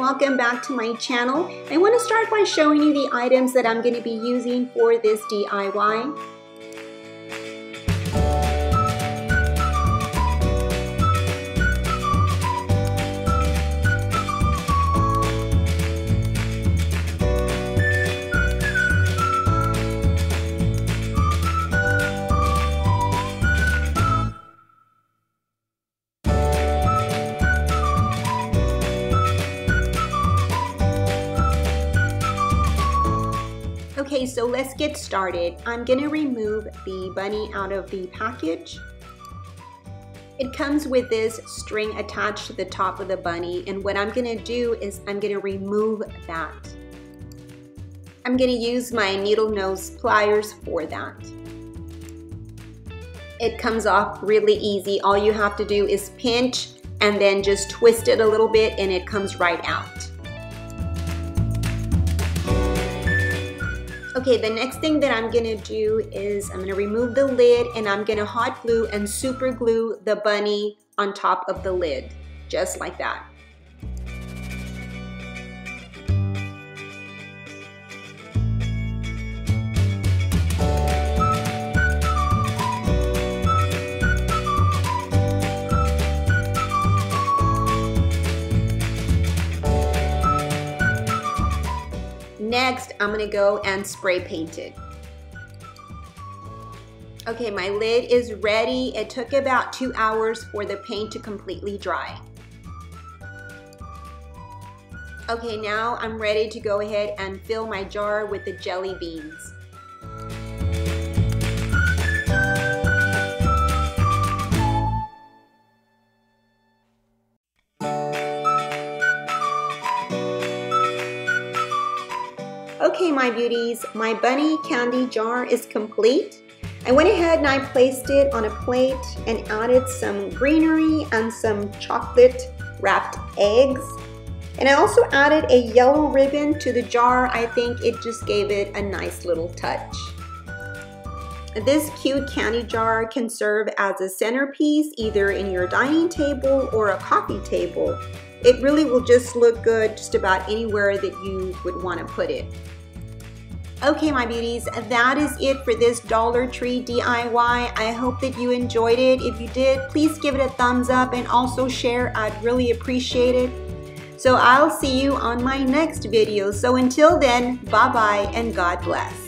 welcome back to my channel. I want to start by showing you the items that I'm going to be using for this DIY. Okay, so let's get started. I'm gonna remove the bunny out of the package. It comes with this string attached to the top of the bunny, and what I'm gonna do is I'm gonna remove that. I'm gonna use my needle nose pliers for that. It comes off really easy. All you have to do is pinch and then just twist it a little bit and it comes right out. Okay, the next thing that I'm gonna do is I'm gonna remove the lid and I'm gonna hot glue and super glue the bunny on top of the lid, just like that. Next, I'm gonna go and spray paint it. Okay, my lid is ready. It took about 2 hours for the paint to completely dry. Okay, now I'm ready to go ahead and fill my jar with the jelly beans. Okay, my beauties, my bunny candy jar is complete. I went ahead and I placed it on a plate and added some greenery and some chocolate wrapped eggs. And I also added a yellow ribbon to the jar. I think it just gave it a nice little touch. This cute candy jar can serve as a centerpiece either in your dining table or a coffee table. It really will just look good just about anywhere that you would want to put it. Okay, my beauties, that is it for this Dollar Tree DIY. I hope that you enjoyed it. If you did, please give it a thumbs up and also share. I'd really appreciate it. So I'll see you on my next video. So until then, bye-bye and God bless.